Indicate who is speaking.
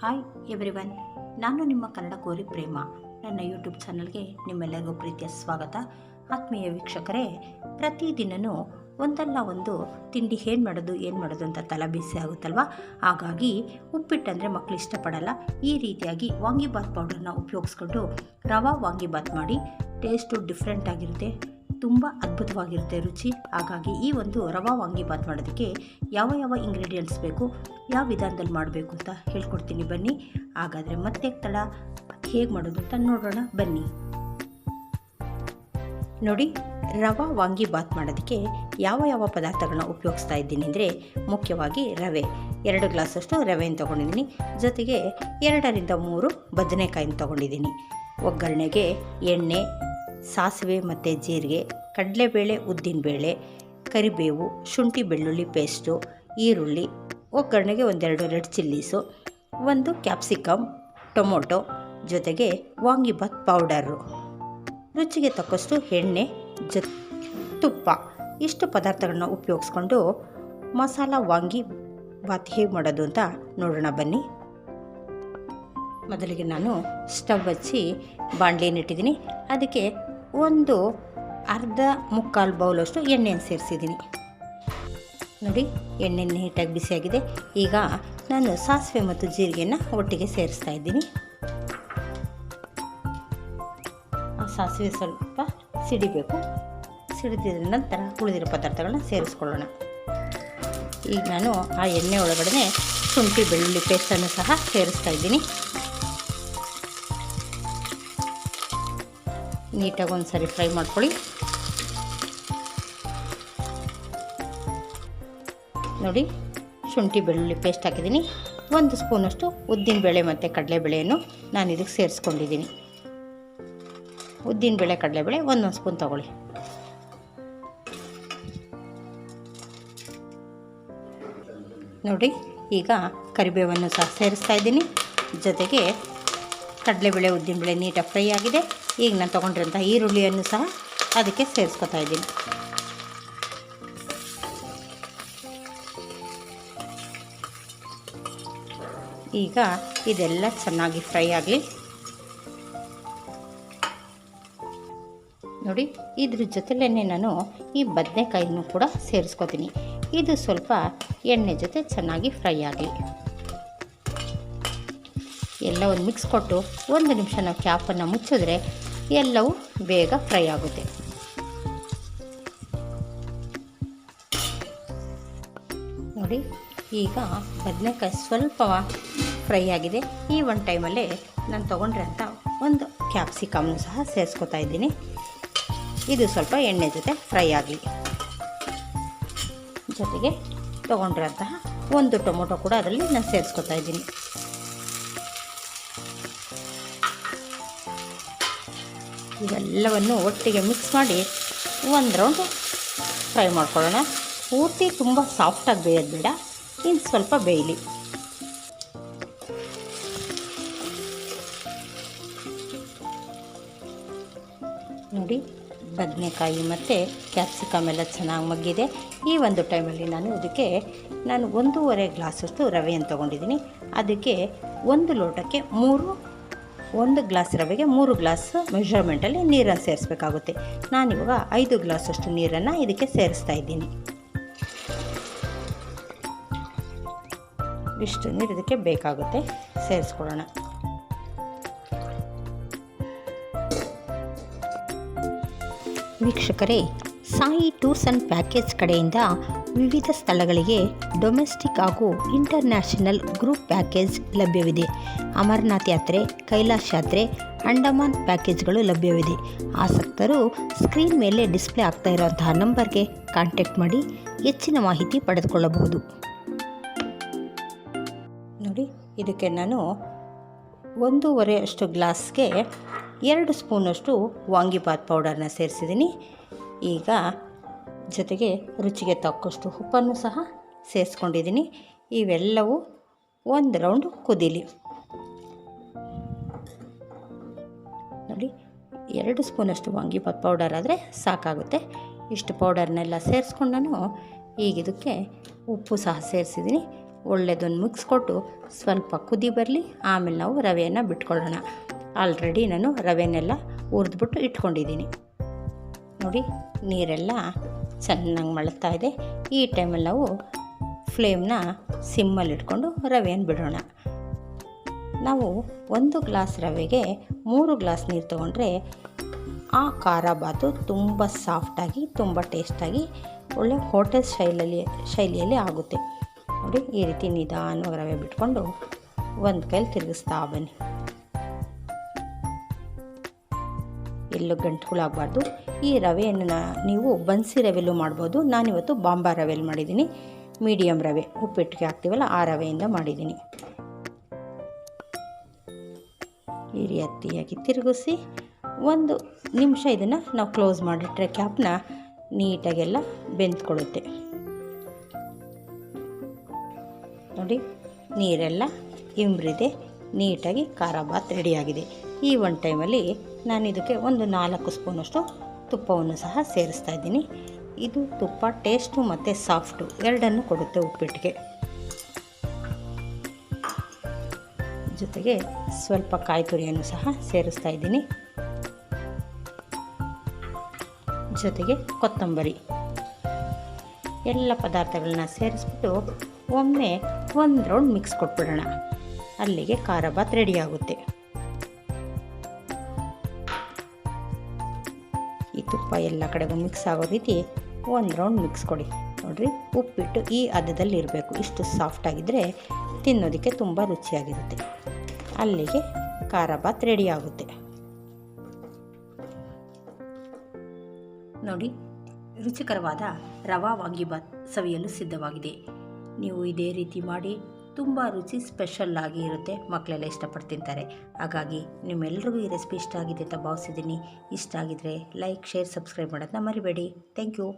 Speaker 1: Hi everyone, ನಾನು ನಿಮ್ಮ ಕನ್ನಡ ಕೋರಿ ಪ್ರೇಮ. ನನ್ನ ಯೂಟ್ಯೂಬ್ ಚಾನಲ್ಗೆ ನಿಮ್ಮೆಲ್ಲರಿಗೂ ಪ್ರೀತಿಯ ಸ್ವಾಗತ. ಆತ್ಮೀಯ ವೀಕ್ಷಕರೇ, ಪ್ರತಿದಿನವೂ ಒಂದಲ್ಲ ಒಂದು ತಿಂಡಿ ಏನು ಮಾಡೋದು ಅಂತ ತಲೆಬಿಸಿ ಆಗುತ್ತಲ್ವ. ಹಾಗಾಗಿ ಉಪ್ಪಿಟ್ಟಂದರೆ ಮಕ್ಕಳು ಇಷ್ಟಪಡಲ್ಲ. ಈ ರೀತಿಯಾಗಿ ವಾಂಗಿಬಾತ್ ಪೌಡರ್ನ ಉಪಯೋಗಿಸ್ಕೊಂಡು ರವಾ ವಾಂಗಿಬಾತ್ ಮಾಡಿ. ಟೇಸ್ಟು ಡಿಫ್ರೆಂಟ್ ಆಗಿರುತ್ತೆ, ತುಂಬ ಅದ್ಭುತವಾಗಿರುತ್ತೆ ರುಚಿ. ಹಾಗಾಗಿ ಈ ಒಂದು ರವಾ ವಾಂಗಿಬಾತ್ ಮಾಡೋದಕ್ಕೆ ಯಾವ ಇಂಗ್ರೀಡಿಯೆಂಟ್ಸ್ ಬೇಕು, ಯಾವ ವಿಧಾನದಲ್ಲಿ ಮಾಡಬೇಕು ಅಂತ ಹೇಳ್ಕೊಡ್ತೀನಿ ಬನ್ನಿ. ಹಾಗಾದರೆ ಮತ್ತೆ ತಡ ಹೇಗೆ ಮಾಡೋದು ಅಂತ ನೋಡೋಣ ಬನ್ನಿ. ನೋಡಿ, ರವಾ ವಾಂಗಿಬಾತ್ ಮಾಡೋದಕ್ಕೆ ಯಾವ ಪದಾರ್ಥಗಳನ್ನ ಉಪಯೋಗಿಸ್ತಾ ಇದ್ದೀನಿ ಅಂದರೆ, ಮುಖ್ಯವಾಗಿ ರವೆ 2 ಗ್ಲಾಸಷ್ಟು ರವೆಯನ್ನು ತೊಗೊಂಡಿದ್ದೀನಿ. ಜೊತೆಗೆ 2 ರಿಂದ 3 ಬದನೆಕಾಯಿನ ತೊಗೊಂಡಿದ್ದೀನಿ. ಒಗ್ಗರಣೆಗೆ ಎಣ್ಣೆ, ಸಾಸಿವೆ ಮತ್ತು ಜೀರಿಗೆ, ಕಡಲೆಬೇಳೆ, ಉದ್ದಿನಬೇಳೆ, ಕರಿಬೇವು, ಶುಂಠಿ ಬೆಳ್ಳುಳ್ಳಿ ಪೇಸ್ಟು, ಈರುಳ್ಳಿ, ಒಗ್ಗರಣೆಗೆ 1-2 ರೆಡ್ ಚಿಲ್ಲೀಸು, 1 ಕ್ಯಾಪ್ಸಿಕಮ್, ಟೊಮೊಟೊ, ಜೊತೆಗೆ ವಾಂಗಿಬಾತ್ ಪೌಡರು, ರುಚಿಗೆ ತಕ್ಕಷ್ಟು ಎಣ್ಣೆ, ತುಪ್ಪ, ಇಷ್ಟು ಪದಾರ್ಥಗಳನ್ನ ಉಪಯೋಗಿಸ್ಕೊಂಡು ಮಸಾಲ ವಾಂಗಿ ಬಾತ್ ಹೇಗೆ ಮಾಡೋದು ಅಂತ ನೋಡೋಣ ಬನ್ನಿ. ಮೊದಲಿಗೆ ನಾನು ಸ್ಟವ್ ಹಚ್ಚಿ ಬಾಣಲೆನಿಟ್ಟಿದ್ದೀನಿ. ಅದಕ್ಕೆ ಒಂದು ಅರ್ಧ ಮುಕ್ಕಾಲು ಬೌಲಷ್ಟು ಎಣ್ಣೆಯನ್ನು ಸೇರಿಸಿದ್ದೀನಿ. ನೋಡಿ, ಎಣ್ಣೆ ನೀಟಾಗಿ ಬಿಸಿಯಾಗಿದೆ. ಈಗ ನಾನು ಸಾಸಿವೆ ಮತ್ತು ಜೀರಿಗೆಯನ್ನು ಒಟ್ಟಿಗೆ ಸೇರಿಸ್ತಾ ಇದ್ದೀನಿ. ಆ ಸಾಸಿವೆ ಸ್ವಲ್ಪ ಸಿಡಿಬೇಕು. ಸಿಡಿದ ನಂತರ ಉಳಿದಿರೋ ಪದಾರ್ಥಗಳನ್ನ ಸೇರಿಸ್ಕೊಳ್ಳೋಣ. ಈಗ ನಾನು ಆ ಎಣ್ಣೆ ಒಳಗಡೆ ಶುಂಠಿ ಬೆಳ್ಳುಳ್ಳಿ ಪೇಸ್ಟನ್ನು ಸಹ ಸೇರಿಸ್ತಾ ಇದ್ದೀನಿ. ನೀಟಾಗಿ ಒಂದು ಸರಿ ಫ್ರೈ ಮಾಡ್ಕೊಳ್ಳಿ. ನೋಡಿ, ಶುಂಠಿ ಬೆಳ್ಳುಳ್ಳಿ ಪೇಸ್ಟ್ ಹಾಕಿದ್ದೀನಿ. 1 ಸ್ಪೂನಷ್ಟು ಉದ್ದಿನಬೇಳೆ ಮತ್ತು ಕಡಲೆಬೇಳೆಯನ್ನು ನಾನು ಇದಕ್ಕೆ ಸೇರಿಸ್ಕೊಂಡಿದ್ದೀನಿ. ಉದ್ದಿನಬೇಳೆ ಕಡಲೆಬೇಳೆ 1 ಸ್ಪೂನ್ ತೊಗೊಳ್ಳಿ. ನೋಡಿ, ಈಗ ಕರಿಬೇವನ್ನು ಸಹ ಸೇರಿಸ್ತಾ ಇದ್ದೀನಿ. ಜೊತೆಗೆ ಕಡಲೆಬೇಳೆ ಉದ್ದಿನಬೇಳೆ ನೀಟಾಗಿ ಫ್ರೈ ಆಗಿದೆ. ಈಗ ನಾನು ತೊಗೊಂಡಿರೋಂಥ ಈರುಳ್ಳಿಯನ್ನು ಸಹ ಅದಕ್ಕೆ ಸೇರಿಸ್ಕೊತಾ ಇದ್ದೀನಿ. ಈಗ ಇದೆಲ್ಲ ಚೆನ್ನಾಗಿ ಫ್ರೈ ಆಗಲಿ. ನೋಡಿ, ಇದ್ರ ಜೊತೆಲೇ ನಾನು ಈ ಬದನೆಕಾಯಿನೂ ಕೂಡ ಸೇರಿಸ್ಕೊತೀನಿ. ಇದು ಸ್ವಲ್ಪ ಎಣ್ಣೆ ಜೊತೆ ಚೆನ್ನಾಗಿ ಫ್ರೈ ಆಗಲಿ. ಎಲ್ಲ ಒಂದು ಮಿಕ್ಸ್ ಕೊಟ್ಟು 1 ನಿಮಿಷ ನಾವು ಕ್ಯಾಪನ್ನು ಮುಚ್ಚಿದ್ರೆ ಎಲ್ಲವೂ ಬೇಗ ಫ್ರೈ ಆಗುತ್ತೆ. ನೋಡಿ, ಈಗ ಬದನೆಕಾಯಿ ಸ್ವಲ್ಪ ಫ್ರೈ ಆಗಿದೆ. ಈ ಒಂದು ಟೈಮಲ್ಲೇ ನಾನು ತೊಗೊಂಡ್ರಂಥ 1 ಕ್ಯಾಪ್ಸಿಕಮ್ನು ಸಹ ಸೇರಿಸ್ಕೊತಾ ಇದ್ದೀನಿ. ಇದು ಸ್ವಲ್ಪ ಎಣ್ಣೆ ಜೊತೆ ಫ್ರೈ ಆಗಲಿ. ಜೊತೆಗೆ ತೊಗೊಂಡ್ರಂತಹ 1 ಟೊಮೊಟೊ ಕೂಡ ಅದರಲ್ಲಿ ನಾನು ಸೇರಿಸ್ಕೊತಾ ಇದ್ದೀನಿ. ಇವೆಲ್ಲವನ್ನು ಒಟ್ಟಿಗೆ ಮಿಕ್ಸ್ ಮಾಡಿ 1 ರೌಂಡ್ ಫ್ರೈ ಮಾಡ್ಕೊಳ್ಳೋಣ. ಪೂರ್ತಿ ತುಂಬ ಸಾಫ್ಟಾಗಿ ಬೇಯೋದು ಬೇಡ, ಇನ್ನು ಸ್ವಲ್ಪ ಬೇಯಲಿ. ನೋಡಿ, ಬದನೆಕಾಯಿ ಮತ್ತು ಕ್ಯಾಪ್ಸಿಕಮ್ ಎಲ್ಲ ಚೆನ್ನಾಗಿ ಮಗ್ಗಿದೆ. ಈ ಒಂದು ಟೈಮಲ್ಲಿ ಇದಕ್ಕೆ 1.5 ಗ್ಲಾಸಷ್ಟು ರವೆಯನ್ನು ತೊಗೊಂಡಿದ್ದೀನಿ. ಅದಕ್ಕೆ 1 ಲೋಟಕ್ಕೆ 1 ಗ್ಲಾಸ್ ರವೆಗೆ 3 ಗ್ಲಾಸ್ ಮೆಷರ್ಮೆಂಟಲ್ಲಿ ನೀರನ್ನು ಸೇರಿಸ್ಬೇಕಾಗುತ್ತೆ. ನಾನಿವಾಗ 5 ಗ್ಲಾಸಷ್ಟು ನೀರನ್ನು ಇದಕ್ಕೆ ಸೇರಿಸ್ತಾ ಇದ್ದೀನಿ. ಇಷ್ಟು ನೀರು ಇದಕ್ಕೆ ಬೇಕಾಗುತ್ತೆ, ಸೇರಿಸ್ಕೊಳ್ಳೋಣ. ವೀಕ್ಷಕರೇ, ಸಾಯಿ ಟೂರ್ಸ್ ಆ್ಯಂಡ್ ಪ್ಯಾಕೇಜ್ ಕಡೆಯಿಂದ ವಿವಿಧ ಸ್ಥಳಗಳಿಗೆ ಡೊಮೆಸ್ಟಿಕ್ ಹಾಗೂ ಇಂಟರ್ನ್ಯಾಷನಲ್ ಗ್ರೂಪ್ ಪ್ಯಾಕೇಜ್ ಲಭ್ಯವಿದೆ. ಅಮರನಾಥ್ ಯಾತ್ರೆ, ಕೈಲಾಶ್ ಯಾತ್ರೆ, ಅಂಡಮಾನ್ ಪ್ಯಾಕೇಜ್ಗಳು ಲಭ್ಯವಿದೆ. ಆಸಕ್ತರು ಸ್ಕ್ರೀನ್ ಮೇಲೆ ಡಿಸ್ಪ್ಲೇ ಆಗ್ತಾ ಇರೋಂತಹ ನಂಬರ್ಗೆ ಕಾಂಟ್ಯಾಕ್ಟ್ ಮಾಡಿ ಹೆಚ್ಚಿನ ಮಾಹಿತಿ ಪಡೆದುಕೊಳ್ಳಬಹುದು. ನೋಡಿ, ಇದಕ್ಕೆ ನಾನು 1.5 ಅಷ್ಟು ಗ್ಲಾಸ್ಗೆ 2 ಸ್ಪೂನಷ್ಟು ವಾಂಗಿಬಾತ್ ಪೌಡರ್ನ ಸೇರಿಸಿದ್ದೀನಿ. ಈಗ ಜೊತೆಗೆ ರುಚಿಗೆ ತಕ್ಕಷ್ಟು ಉಪ್ಪನ್ನು ಸಹ ಸೇರಿಸ್ಕೊಂಡಿದ್ದೀನಿ. ಇವೆಲ್ಲವೂ 1 ರೌಂಡ್ ಕುದೀಲಿ. ನೋಡಿ, 2 ಸ್ಪೂನಷ್ಟು ವಾಂಗಿಬಾತ್ ಪೌಡರ್ ಆದರೆ ಸಾಕಾಗುತ್ತೆ. ಇಷ್ಟು ಪೌಡರ್ನೆಲ್ಲ ಸೇರಿಸ್ಕೊಂಡು ನಾನು ಈಗ ಇದಕ್ಕೆ ಉಪ್ಪು ಸಹ ಸೇರಿಸಿದ್ದೀನಿ. ಒಳ್ಳೆದೊಂದು ಮಿಕ್ಸ್ ಕೊಟ್ಟು ಸ್ವಲ್ಪ ಕುದಿ ಬರಲಿ, ಆಮೇಲೆ ನಾವು ರವೆಯನ್ನು ಬಿಟ್ಕೊಳ್ಳೋಣ. ಆಲ್ರೆಡಿ ನಾನು ರವೆನೆಲ್ಲ ಹುರಿದ್ಬಿಟ್ಟು ಇಟ್ಕೊಂಡಿದ್ದೀನಿ. ನೋಡಿ, ನೀರೆಲ್ಲ ಚೆನ್ನಾಗಿ ಮಳ್ತಾ ಇದೆ. ಈ ಟೈಮಲ್ಲಿ ನಾವು ಫ್ಲೇಮ್ನ ಸಿಮ್ಮಲ್ಲಿ ಇಟ್ಕೊಂಡು ರವೆಯನ್ನು ಬಿಡೋಣ. ನಾವು 1 ಗ್ಲಾಸ್ ರವೆಗೆ 3 ಗ್ಲಾಸ್ ನೀರು ತೊಗೊಂಡ್ರೆ ಆ ಖಾರ ಬಾತು ತುಂಬ ಸಾಫ್ಟಾಗಿ, ತುಂಬ ಟೇಸ್ಟಾಗಿ, ಒಳ್ಳೆ ಹೋಟೆಲ್ ಶೈಲಿಯಲ್ಲಿ ಆಗುತ್ತೆ. ನೋಡಿ, ಈ ರೀತಿ ನಿಧಾನವಾಗಿ ರವೆ ಬಿಟ್ಕೊಂಡು ಒಂದು ಕೈಲಿ ತಿರುಗಿಸ್ತಾ ಬನ್ನಿ. ಎಲ್ಲೂ ಗಂಟುಗಳಾಗಬಾರ್ದು. ಈ ರವೆಯನ್ನು ನೀವು ಬನ್ಸಿ ರವೆಲ್ಲೂ ಮಾಡ್ಬೋದು. ನಾನಿವತ್ತು ಬಾಂಬಾ ರವೆಯಲ್ಲಿ ಮಾಡಿದ್ದೀನಿ. ಮೀಡಿಯಮ್ ರವೆ, ಉಪ್ಪಿಟ್ಟಿಗೆ ಹಾಕ್ತೀವಲ್ಲ ಆ ರವೆಯಿಂದ ಮಾಡಿದ್ದೀನಿ. ಈ ರೀತಿಯಾಗಿ ತಿರುಗಿಸಿ 1 ನಿಮಿಷ ಇದನ್ನು ನಾವು ಕ್ಲೋಸ್ ಮಾಡಿಟ್ರೆ ಕ್ಯಾಪ್ನ ನೀಟಾಗೆಲ್ಲ ಬೆಂದ್ಕೊಳ್ಳುತ್ತೆ. ನೋಡಿ, ನೀರೆಲ್ಲ ಇಂಬ್ರಿದೆ, ನೀಟಾಗಿ ಖಾರ ಬಾತ್ ರೆಡಿಯಾಗಿದೆ. ಈ ಒಂದು ಟೈಮಲ್ಲಿ ನಾನು ಇದಕ್ಕೆ ಒಂದು 4 ಸ್ಪೂನಷ್ಟು ತುಪ್ಪವನ್ನು ಸಹ ಸೇರಿಸ್ತಾ ಇದ್ದೀನಿ. ಇದು ತುಪ್ಪ ಟೇಸ್ಟು ಮತ್ತು ಸಾಫ್ಟು ಎರಡನ್ನೂ ಕೊಡುತ್ತೆ ಉಪ್ಪಿಟ್ಟಿಗೆ. ಜೊತೆಗೆ ಸ್ವಲ್ಪ ಕಾಯಿ ತುರಿಯನ್ನು ಸಹ ಸೇರಿಸ್ತಾ ಇದ್ದೀನಿ. ಜೊತೆಗೆ ಕೊತ್ತಂಬರಿ, ಎಲ್ಲ ಪದಾರ್ಥಗಳನ್ನ ಸೇರಿಸ್ಬಿಟ್ಟು ಒಮ್ಮೆ 1 ರೌಂಡ್ ಮಿಕ್ಸ್ ಕೊಟ್ಬಿಡೋಣ. ಅಲ್ಲಿಗೆ ಖಾರ ಬಾತ್ ರೆಡಿಯಾಗುತ್ತೆ. ಈ ತುಪ್ಪ ಎಲ್ಲ ಕಡೆಗೂ ಮಿಕ್ಸ್ ಆಗೋ ರೀತಿ 1 ರೌಂಡ್ ಮಿಕ್ಸ್ ಕೊಡಿ. ನೋಡಿರಿ, ಉಪ್ಪಿಟ್ಟು ಈ ಹದದಲ್ಲಿ ಇರಬೇಕು. ಇಷ್ಟು ಸಾಫ್ಟಾಗಿದ್ದರೆ ತಿನ್ನೋದಕ್ಕೆ ತುಂಬ ರುಚಿಯಾಗಿರುತ್ತೆ. ಅಲ್ಲಿಗೆ ಖಾರ ಬಾತ್ ರೆಡಿ ಆಗುತ್ತೆ. ನೋಡಿ, ರುಚಿಕರವಾದ ರವಾ ವಾಂಗಿಬಾತ್ ಸವಿಯಲು ಸಿದ್ಧವಾಗಿದೆ. ನೀವು ಇದೇ ರೀತಿ ಮಾಡಿ, ತುಂಬ ರುಚಿ ಸ್ಪೆಷಲ್ಲಾಗಿ ಇರುತ್ತೆ. ಮಕ್ಕಳೆಲ್ಲ ಇಷ್ಟಪಟ್ಟು ತಿಂತಾರೆ. ಹಾಗಾಗಿ ನಿಮ್ಮೆಲ್ರಿಗೂ ಈ ರೆಸಿಪಿ ಇಷ್ಟ ಆಗಿದೆ ಅಂತ ಭಾವಿಸಿದ್ದೀನಿ. ಇಷ್ಟ ಆಗಿದರೆ ಲೈಕ್, ಶೇರ್, ಸಬ್ಸ್ಕ್ರೈಬ್ ಮಾಡೋದನ್ನ ಮರಿಬೇಡಿ. Thank you.